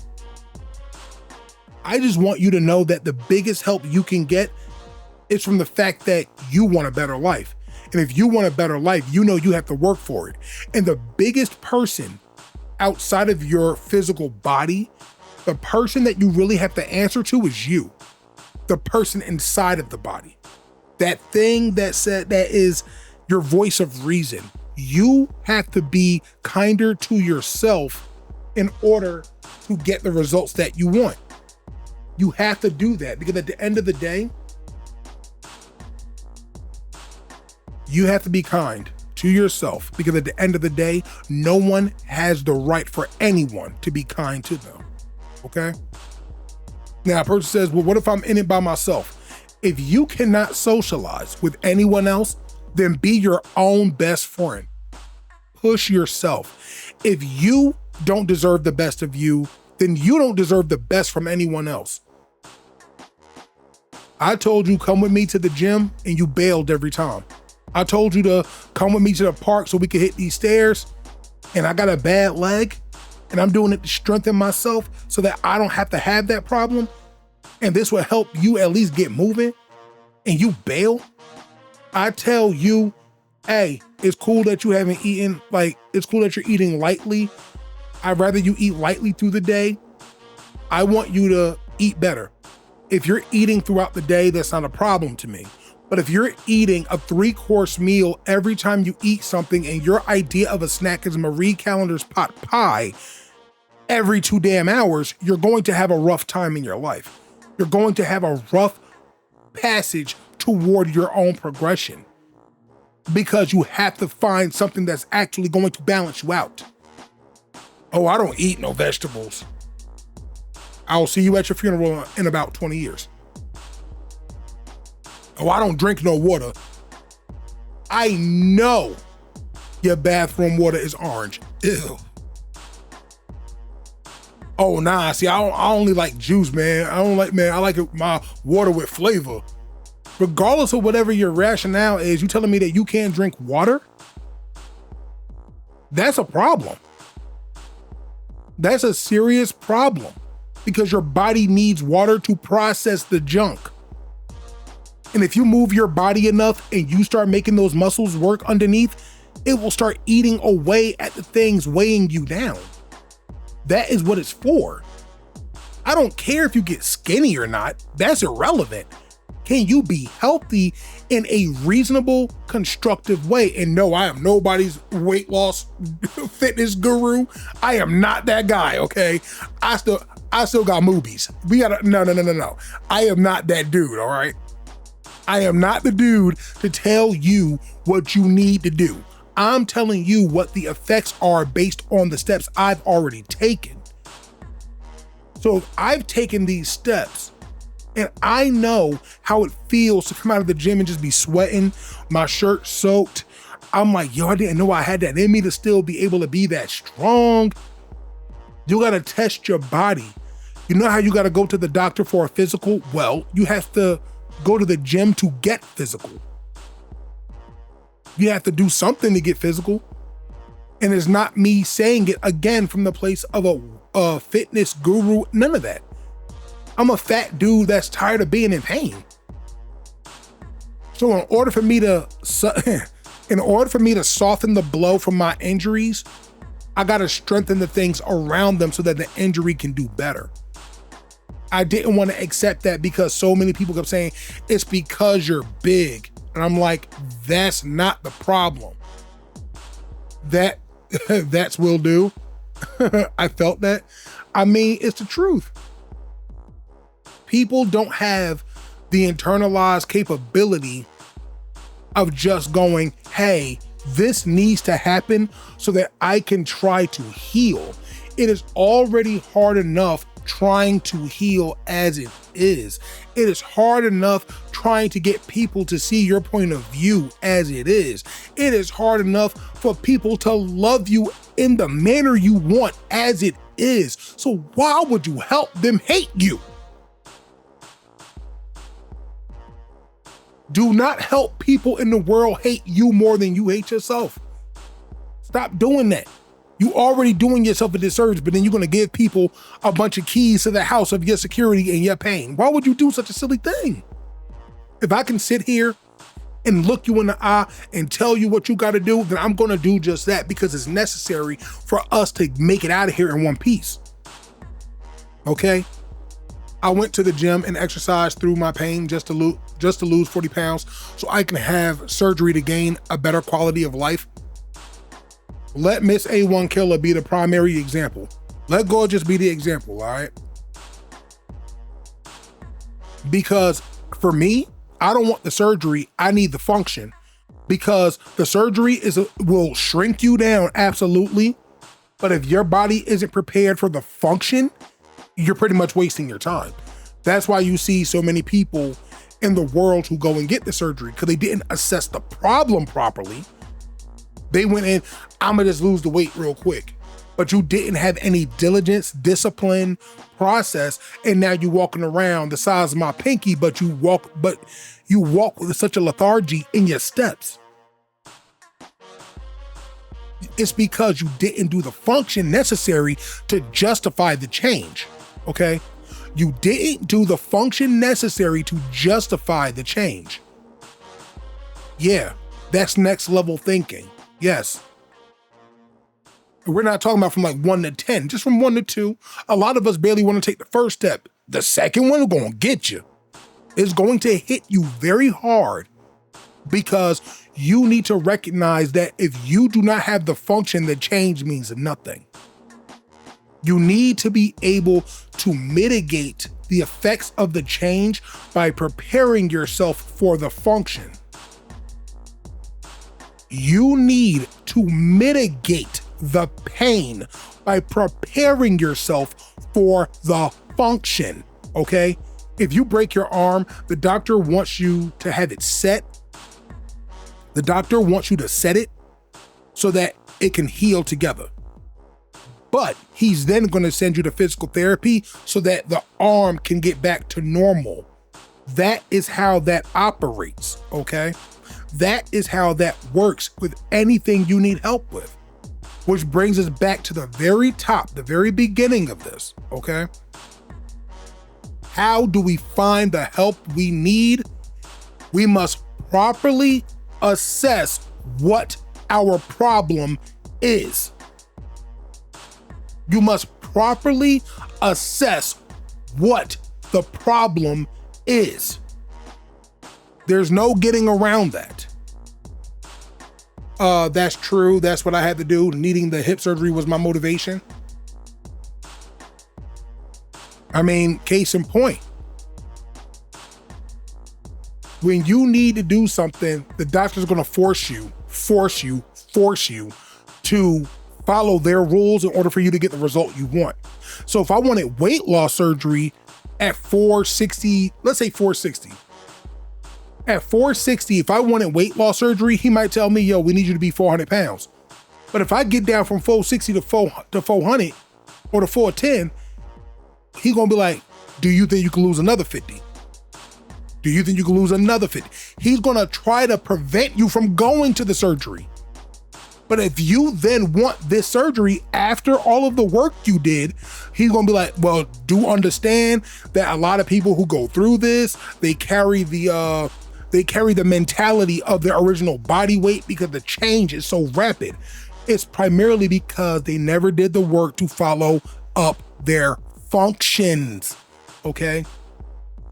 Speaker 1: I just want you to know that the biggest help you can get is from the fact that you want a better life. And if you want a better life, you know you have to work for it. And the biggest person outside of your physical body, the person that you really have to answer to is you. The person inside of the body. That thing that is your voice of reason. You have to be kinder to yourself in order to get the results that you want. You have to do that because at the end of the day, you have to be kind to yourself because at the end of the day, no one has the right for anyone to be kind to them. Okay? Now, a person says, well, what if I'm in it by myself? If you cannot socialize with anyone else, then be your own best friend. Push yourself. If you don't deserve the best of you, then you don't deserve the best from anyone else. I told you come with me to the gym and you bailed every time. I told you to come with me to the park so we could hit these stairs and I got a bad leg and I'm doing it to strengthen myself so that I don't have to have that problem. And this will help you at least get moving and you bail. I tell you, hey, it's cool that you haven't eaten, it's cool that you're eating lightly. I'd rather you eat lightly through the day. I want you to eat better. If you're eating throughout the day, that's not a problem to me. But if you're eating a 3-course meal every time you eat something and your idea of a snack is Marie Callender's pot pie every 2 damn hours, you're going to have a rough time in your life. You're going to have a rough passage toward your own progression because you have to find something that's actually going to balance you out. Oh, I don't eat no vegetables. I'll see you at your funeral in about 20 years. Oh, I don't drink no water. I know your bathroom water is orange. Ew. Oh, nah, see, I only like juice, man. I like my water with flavor. Regardless of whatever your rationale is, you telling me that you can't drink water? That's a problem. That's a serious problem because your body needs water to process the junk. And if you move your body enough and you start making those muscles work underneath, it will start eating away at the things weighing you down. That is what it's for. I don't care if you get skinny or not. That's irrelevant. Can you be healthy in a reasonable, constructive way? And no, I am nobody's weight loss fitness guru. I am not that guy, okay? I still got movies. No. I am not that dude, all right? I am not the dude to tell you what you need to do. I'm telling you what the effects are based on the steps I've already taken. So if I've taken these steps And I know how it feels to come out of the gym and just be sweating, my shirt soaked. I'm like, yo, I didn't know I had that in me to still be able to be that strong. You gotta test your body. You know how you gotta go to the doctor for a physical? Well, you have to go to the gym to get physical. You have to do something to get physical. And it's not me saying it again from the place of a fitness guru, none of that. I'm a fat dude that's tired of being in pain. So in order for me to soften the blow from my injuries, I gotta strengthen the things around them so that the injury can do better. I didn't want to accept that because so many people kept saying, it's because you're big. And I'm like, that's not the problem. That's will do. I felt that. I mean, it's the truth. People don't have the internalized capability of just going, hey, this needs to happen so that I can try to heal. It is already hard enough trying to heal as it is. It is hard enough trying to get people to see your point of view as it is. It is hard enough for people to love you in the manner you want as it is. So why would you help them hate you? Do not help people in the world hate you more than you hate yourself. Stop doing that. You already doing yourself a disservice, but then you're gonna give people a bunch of keys to the house of your security and your pain. Why would you do such a silly thing? If I can sit here and look you in the eye and tell you what you gotta do, then I'm gonna do just that because it's necessary for us to make it out of here in one piece. Okay? I went to the gym and exercised through my pain just to lose 40 pounds so I can have surgery to gain a better quality of life. Let Miss A1 Killer be the primary example. Let Gorgeous be the example, all right? Because for me, I don't want the surgery, I need the function. Because the surgery will shrink you down, absolutely. But if your body isn't prepared for the function, you're pretty much wasting your time. That's why you see so many people in the world who go and get the surgery because they didn't assess the problem properly. They went in, I'm gonna just lose the weight real quick. But you didn't have any diligence, discipline, process, and now you're walking around the size of my pinky, but you walk with such a lethargy in your steps. It's because you didn't do the function necessary to justify the change, okay? You didn't do the function necessary to justify the change. Yeah, that's next level thinking, yes. We're not talking about from like 1 to 10, just from 1 to 2. A lot of us barely want to take the first step. The second one is going to get you. It's going to hit you very hard because you need to recognize that if you do not have the function, the change means nothing. You need to be able to mitigate the effects of the change by preparing yourself for the function. You need to mitigate the pain by preparing yourself for the function, okay? If you break your arm, the doctor wants you to have it set. The doctor wants you to set it so that it can heal together. But he's then going to send you to physical therapy so that the arm can get back to normal. That is how that operates, okay? That is how that works with anything you need help with. Which brings us back to the very top, the very beginning of this, okay? How do we find the help we need? We must properly assess what our problem is. You must properly assess what the problem is. There's no getting around that. That's true. That's what I had to do. Needing the hip surgery was my motivation. I mean, case in point. When you need to do something, the doctor's going to force you to follow their rules in order for you to get the result you want. So if I wanted weight loss surgery at 460, let's say 460. At 460, if I wanted weight loss surgery, he might tell me, yo, we need you to be 400 pounds. But if I get down from 460 to 400 or to 410, he's gonna be like, do you think you can lose another 50? Do you think you can lose another 50? He's gonna try to prevent you from going to the surgery. But if you then want this surgery after all of the work you did, he's gonna be like, well, do understand that a lot of people who go through this, they carry the mentality of their original body weight because the change is so rapid. It's primarily because they never did the work to follow up their functions, okay?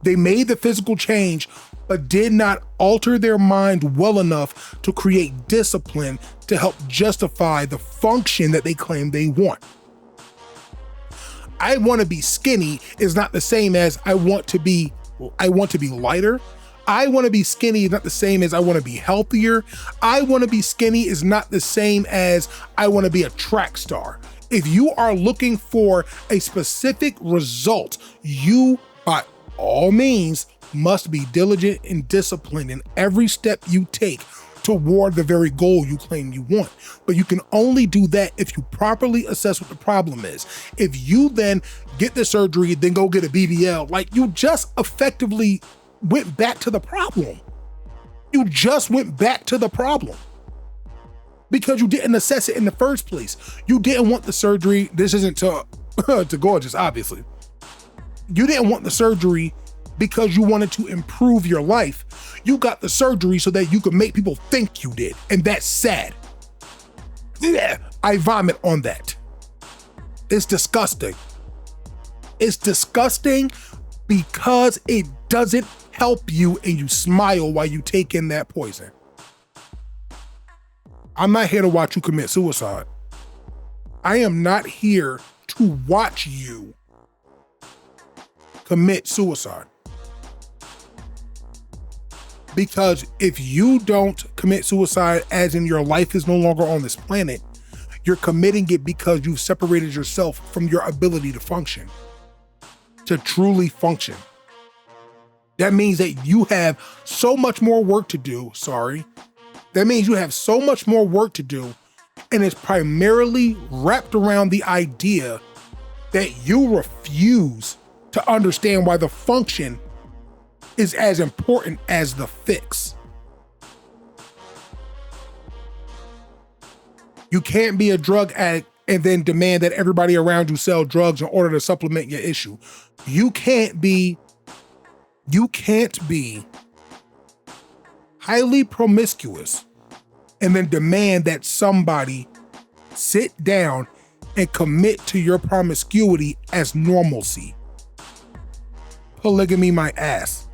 Speaker 1: They made the physical change, but did not alter their mind well enough to create discipline to help justify the function that they claim they want. I want to be skinny is not the same as I want to be lighter. I want to be skinny is not the same as I want to be healthier. I want to be skinny is not the same as I want to be a track star. If you are looking for a specific result, you, by all means, must be diligent and disciplined in every step you take toward the very goal you claim you want. But you can only do that if you properly assess what the problem is. If you then get the surgery, then go get a BBL, like you just effectively went back to the problem. You just went back to the problem because you didn't assess it in the first place. You didn't want the surgery. This isn't to gorgeous, obviously. You didn't want the surgery because you wanted to improve your life. You got the surgery so that you could make people think you did. And that's sad. Yeah, I vomit on that. It's disgusting. It's disgusting because it doesn't help you and you smile while you take in that poison. I'm not here to watch you commit suicide. I am not here to watch you commit suicide. Because if you don't commit suicide, as in your life is no longer on this planet, you're committing it because you've separated yourself from your ability to function, to truly function. That means that you have so much more work to do, That means you have so much more work to do, and it's primarily wrapped around the idea that you refuse to understand why the function is as important as the fix. You can't be a drug addict and then demand that everybody around you sell drugs in order to supplement your issue. You can't be highly promiscuous and then demand that somebody sit down and commit to your promiscuity as normalcy. Polygamy my ass.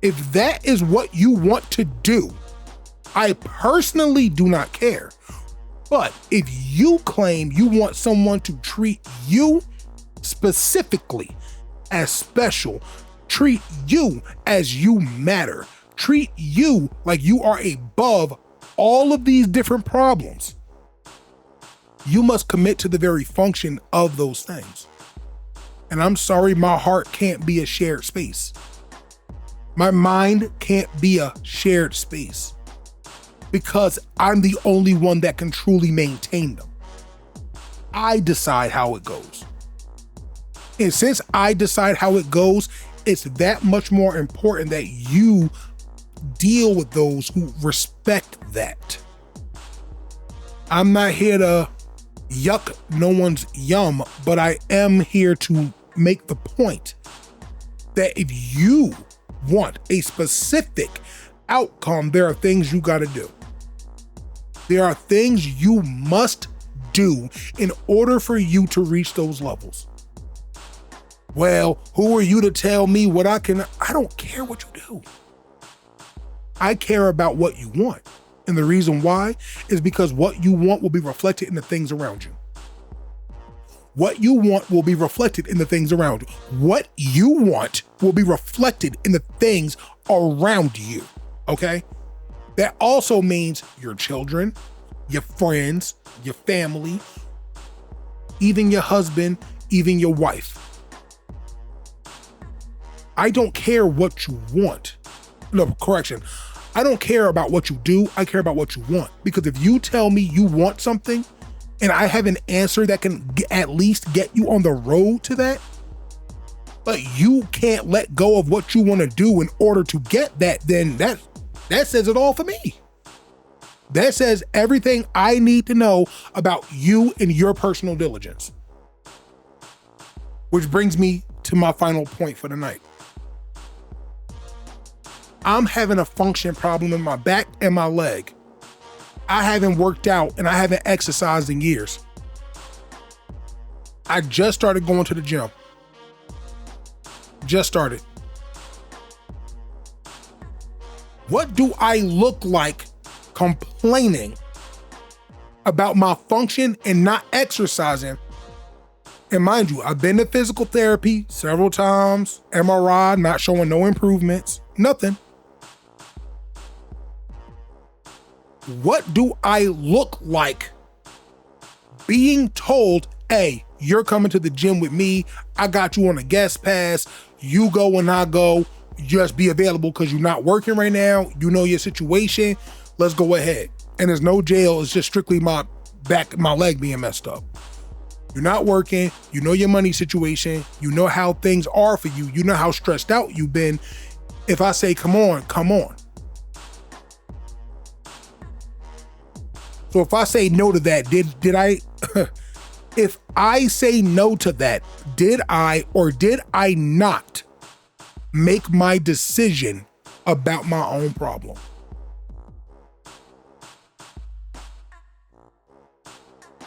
Speaker 1: If that is what you want to do, I personally do not care. But if you claim you want someone to treat you specifically as special, treat you as you matter, treat you like you are above all of these different problems, you must commit to the very function of those things. And I'm sorry, my heart can't be a shared space. My mind can't be a shared space because I'm the only one that can truly maintain them. I decide how it goes. And since I decide how it goes, it's that much more important that you deal with those who respect that. I'm not here to yuck no one's yum, but I am here to make the point that if you want a specific outcome, there are things you got to do. There are things you must do in order for you to reach those levels. Well, who are you to tell me what I can? I don't care what you do. I care about what you want. And the reason why is because what you want will be reflected in the things around you. What you want will be reflected in the things around you. What you want will be reflected in the things around you, okay? That also means your children, your friends, your family, even your husband, even your wife. I don't care what you want. No, correction. I don't care about what you do. I care about what you want. Because if you tell me you want something and I have an answer that can at least get you on the road to that, but you can't let go of what you want to do in order to get that, then that says it all for me. That says everything I need to know about you and your personal diligence. Which brings me to my final point for the night. I'm having a function problem in my back and my leg. I haven't worked out and I haven't exercised in years. I just started going to the gym. Just started. What do I look like complaining about my function and not exercising? And mind you, I've been to physical therapy several times, MRI, not showing no improvements, nothing. What do I look like being told, hey, you're coming to the gym with me, I got you on a guest pass, you go when I go, just be available because you're not working right now, you know your situation, let's go ahead. And there's no jail, it's just strictly my back, my leg being messed up. You're not working, you know your money situation, you know how things are for you, you know how stressed out you've been. If I say, come on, come on. So if I say no to that, did I, if I say no to that, did I or did I not make my decision about my own problem?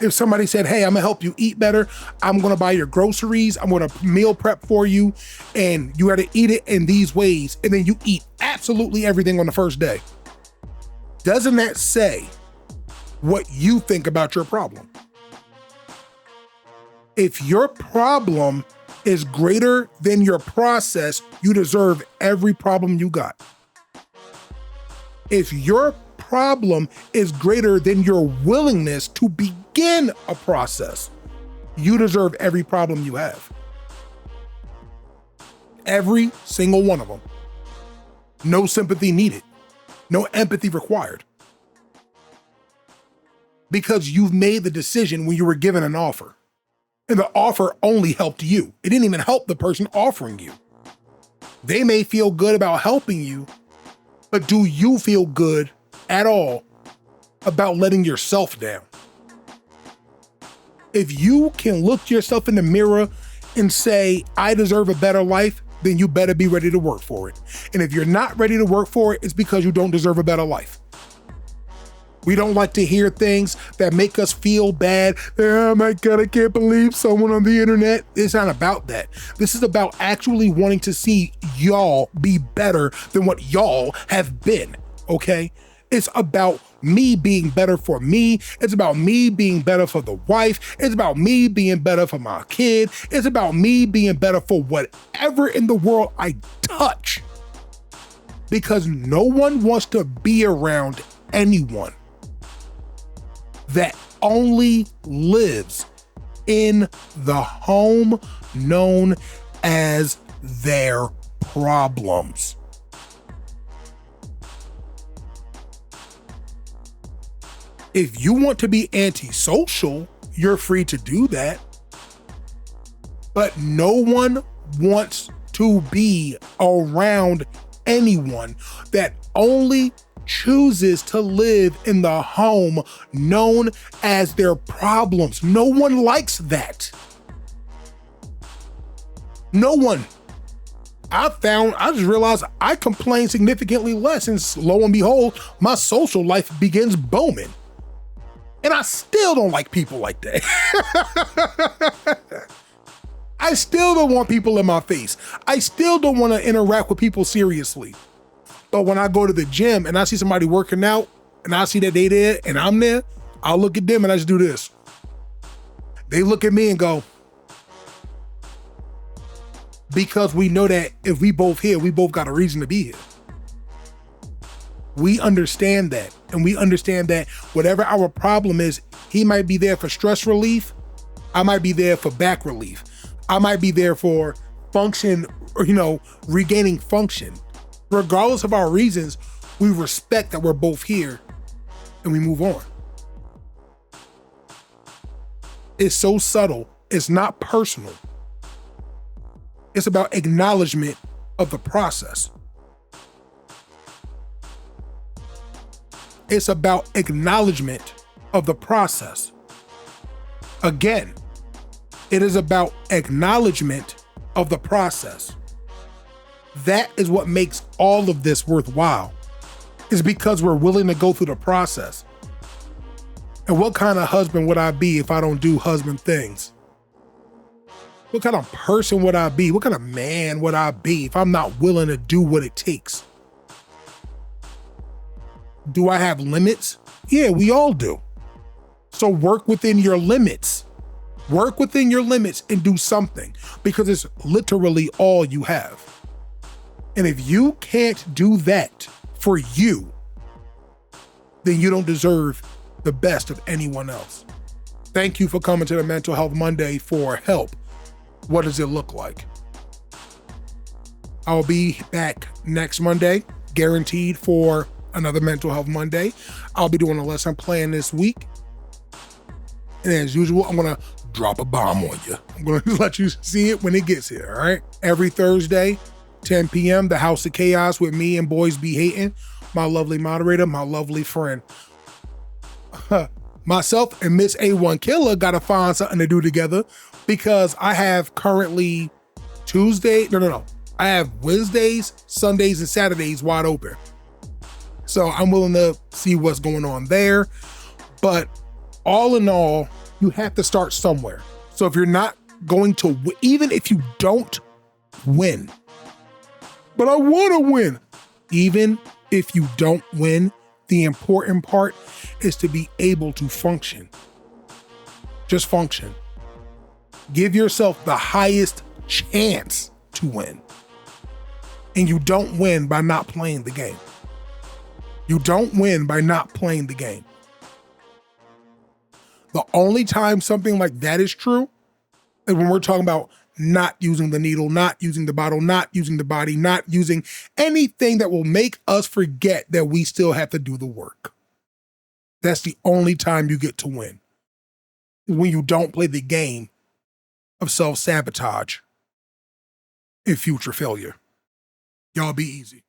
Speaker 1: If somebody said, hey, I'm gonna help you eat better, I'm gonna buy your groceries, I'm gonna meal prep for you, and you gotta eat it in these ways, and then you eat absolutely everything on the first day. Doesn't that say what you think about your problem? If your problem is greater than your process, you deserve every problem you got. If your problem is greater than your willingness to begin a process, you deserve every problem you have. Every single one of them. No sympathy needed. No empathy required. Because you've made the decision when you were given an offer. And the offer only helped you. It didn't even help the person offering you. They may feel good about helping you, but do you feel good at all about letting yourself down? If you can look yourself in the mirror and say, I deserve a better life, then you better be ready to work for it. And if you're not ready to work for it, it's because you don't deserve a better life. We don't like to hear things that make us feel bad. Oh my God, I can't believe someone on the internet. It's not about that. This is about actually wanting to see y'all be better than what y'all have been, okay? It's about me being better for me. It's about me being better for the wife. It's about me being better for my kid. It's about me being better for whatever in the world I touch. Because no one wants to be around anyone that only lives in the home known as their problems. If you want to be antisocial, you're free to do that. But no one wants to be around anyone that only chooses to live in the home known as their problems. No one likes that. No one. I just realized I complain significantly less, and lo and behold, my social life begins booming. And I still don't like people like that. I still don't want people in my face. I still don't want to interact with people seriously. But when I go to the gym and I see somebody working out and I see that they there and I'm there, I'll look at them and I just do this. They look at me and go, because we know that if we both here, we both got a reason to be here. We understand that. And we understand that whatever our problem is, he might be there for stress relief. I might be there for back relief. I might be there for function or, regaining function. Regardless of our reasons, we respect that we're both here and we move on. It's so subtle. It's not personal. It's about acknowledgement of the process. It's about acknowledgement of the process. Again, it is about acknowledgement of the process. That is what makes all of this worthwhile, is because we're willing to go through the process. And what kind of husband would I be if I don't do husband things? What kind of person would I be? What kind of man would I be if I'm not willing to do what it takes? Do I have limits? Yeah, we all do. So work within your limits. Work within your limits and do something, because it's literally all you have. And if you can't do that for you, then you don't deserve the best of anyone else. Thank you for coming to the Mental Health Monday for help. What does it look like? I'll be back next Monday, guaranteed, for another Mental Health Monday. I'll be doing a lesson plan this week. And as usual, I'm going to drop a bomb on you. I'm going to let you see it when it gets here, all right? Every Thursday, 10 p.m., the House of Chaos with me and Boys Be Hating, my lovely moderator, my lovely friend. Myself and Miss A1 Killer got to find something to do together, because I have currently I have Wednesdays, Sundays, and Saturdays wide open. So I'm willing to see what's going on there. But all in all, you have to start somewhere. So if you're not going to, even if you don't win, but I want to win, even if you don't win, the important part is to be able to function. Just function. Give yourself the highest chance to win. And you don't win by not playing the game. You don't win by not playing the game. The only time something like that is true is when we're talking about not using the needle, not using the bottle, not using the body, not using anything that will make us forget that we still have to do the work. That's the only time you get to win. When you don't play the game of self-sabotage and future failure. Y'all be easy.